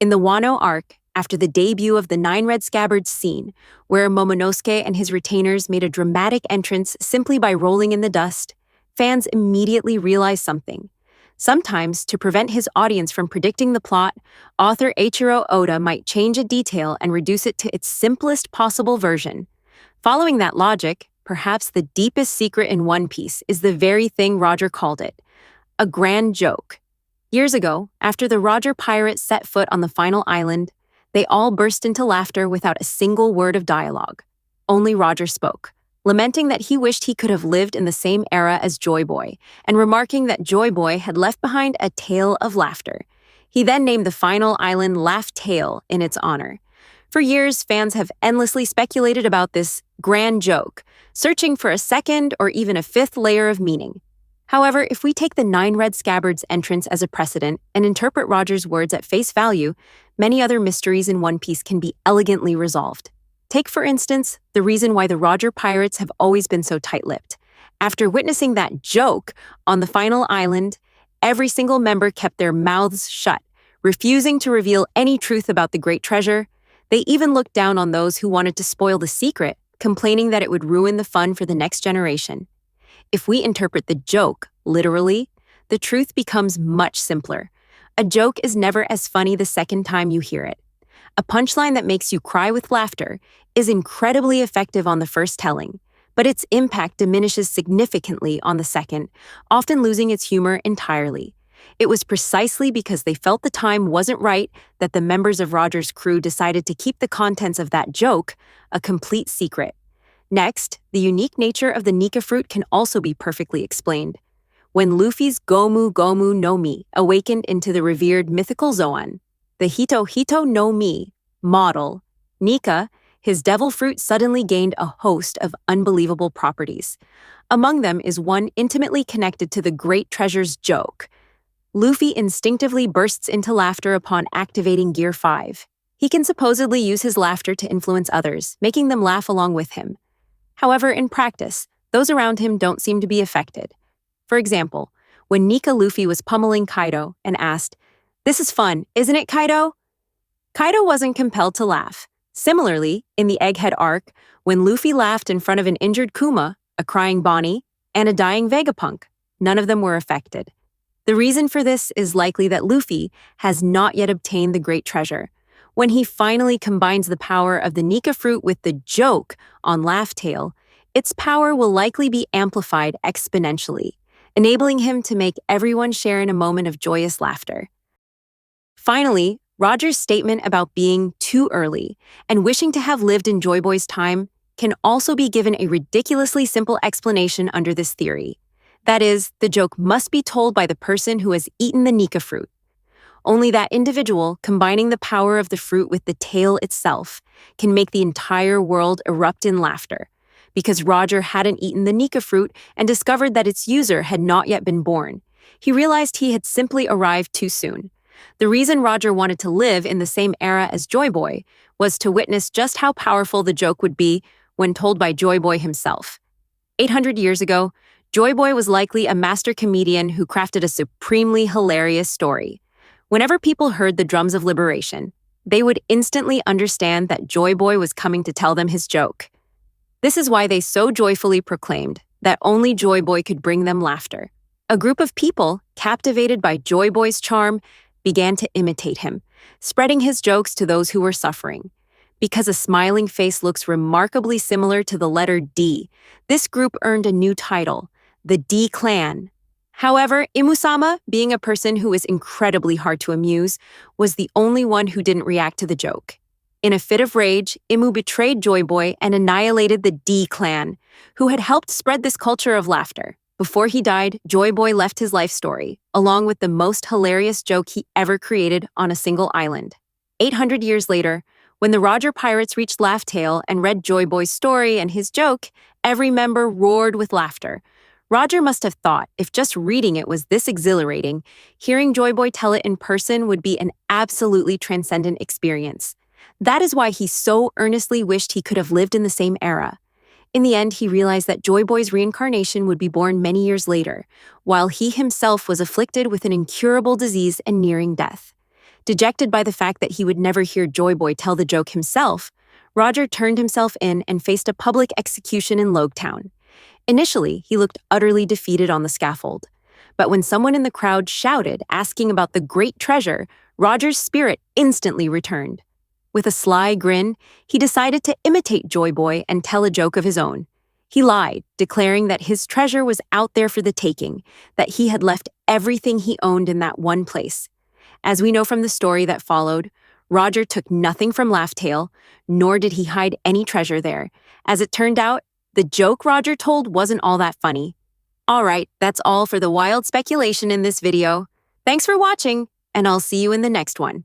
In the Wano arc, after the debut of the 9 Red Scabbards scene, where Momonosuke and his retainers made a dramatic entrance simply by rolling in the dust, fans immediately realized something. Sometimes, to prevent his audience from predicting the plot, author Eiichiro Oda might change a detail and reduce it to its simplest possible version. Following that logic, perhaps the deepest secret in One Piece is the very thing Roger called it: a grand joke. Years ago, after the Roger pirates set foot on the final island, they all burst into laughter without a single word of dialogue. Only Roger spoke, lamenting that he wished he could have lived in the same era as Joy Boy, and remarking that Joy Boy had left behind a tale of laughter. He then named the final island Laugh Tale in its honor. For years, fans have endlessly speculated about this grand joke, searching for a second or even a fifth layer of meaning. However, if we take the 9 Red Scabbards entrance as a precedent and interpret Roger's words at face value, many other mysteries in One Piece can be elegantly resolved. Take, for instance, the reason why the Roger pirates have always been so tight-lipped. After witnessing that joke on the final island, every single member kept their mouths shut, refusing to reveal any truth about the great treasure. They even looked down on those who wanted to spoil the secret, complaining that it would ruin the fun for the next generation. If we interpret the joke literally, the truth becomes much simpler. A joke is never as funny the second time you hear it. A punchline that makes you cry with laughter is incredibly effective on the first telling, but its impact diminishes significantly on the second, often losing its humor entirely. It was precisely because they felt the time wasn't right that the members of Roger's crew decided to keep the contents of that joke a complete secret. Next, the unique nature of the Nika Fruit can also be perfectly explained. When Luffy's Gomu Gomu no Mi awakened into the revered mythical Zoan, the Hito Hito no Mi model, Nika, his devil fruit suddenly gained a host of unbelievable properties. Among them is one intimately connected to the great treasure's joke. Luffy instinctively bursts into laughter upon activating Gear 5. He can supposedly use his laughter to influence others, making them laugh along with him. However, in practice, those around him don't seem to be affected. For example, when Nika Luffy was pummeling Kaido and asked, "This is fun, isn't it, Kaido?" Kaido wasn't compelled to laugh. Similarly, in the Egghead arc, when Luffy laughed in front of an injured Kuma, a crying Bonnie, and a dying Vegapunk, none of them were affected. The reason for this is likely that Luffy has not yet obtained the great treasure. When he finally combines the power of the Nika Fruit with the joke on Laugh Tale, its power will likely be amplified exponentially, enabling him to make everyone share in a moment of joyous laughter. Finally, Roger's statement about being too early and wishing to have lived in Joy Boy's time can also be given a ridiculously simple explanation under this theory. That is, the joke must be told by the person who has eaten the Nika Fruit. Only that individual, combining the power of the fruit with the tale itself, can make the entire world erupt in laughter. Because Roger hadn't eaten the Nika Fruit and discovered that its user had not yet been born, he realized he had simply arrived too soon. The reason Roger wanted to live in the same era as Joy Boy was to witness just how powerful the joke would be when told by Joy Boy himself. 800 years ago, Joy Boy was likely a master comedian who crafted a supremely hilarious story. Whenever people heard the drums of liberation, they would instantly understand that Joy Boy was coming to tell them his joke. This is why they so joyfully proclaimed that only Joy Boy could bring them laughter. A group of people, captivated by Joy Boy's charm, began to imitate him, spreading his jokes to those who were suffering. Because a smiling face looks remarkably similar to the letter D, this group earned a new title, the D Clan. However, Imusama, being a person who is incredibly hard to amuse, was the only one who didn't react to the joke. In a fit of rage, Imu betrayed Joy Boy and annihilated the D Clan, who had helped spread this culture of laughter. Before he died, Joy Boy left his life story, along with the most hilarious joke he ever created on a single island. 800 years later, when the Roger pirates reached Laugh Tale and read Joy Boy's story and his joke, every member roared with laughter. Roger must have thought if just reading it was this exhilarating, hearing Joy Boy tell it in person would be an absolutely transcendent experience. That is why he so earnestly wished he could have lived in the same era. In the end, he realized that Joy Boy's reincarnation would be born many years later, while he himself was afflicted with an incurable disease and nearing death. Dejected by the fact that he would never hear Joy Boy tell the joke himself, Roger turned himself in and faced a public execution in Logetown. Initially, he looked utterly defeated on the scaffold. But when someone in the crowd shouted, asking about the great treasure, Roger's spirit instantly returned. With a sly grin, he decided to imitate Joy Boy and tell a joke of his own. He lied, declaring that his treasure was out there for the taking, that he had left everything he owned in that one place. As we know from the story that followed, Roger took nothing from Laugh-Tale, nor did he hide any treasure there. As it turned out, the joke Roger told wasn't all that funny. Alright, that's all for the wild speculation in this video. Thanks for watching, and I'll see you in the next one.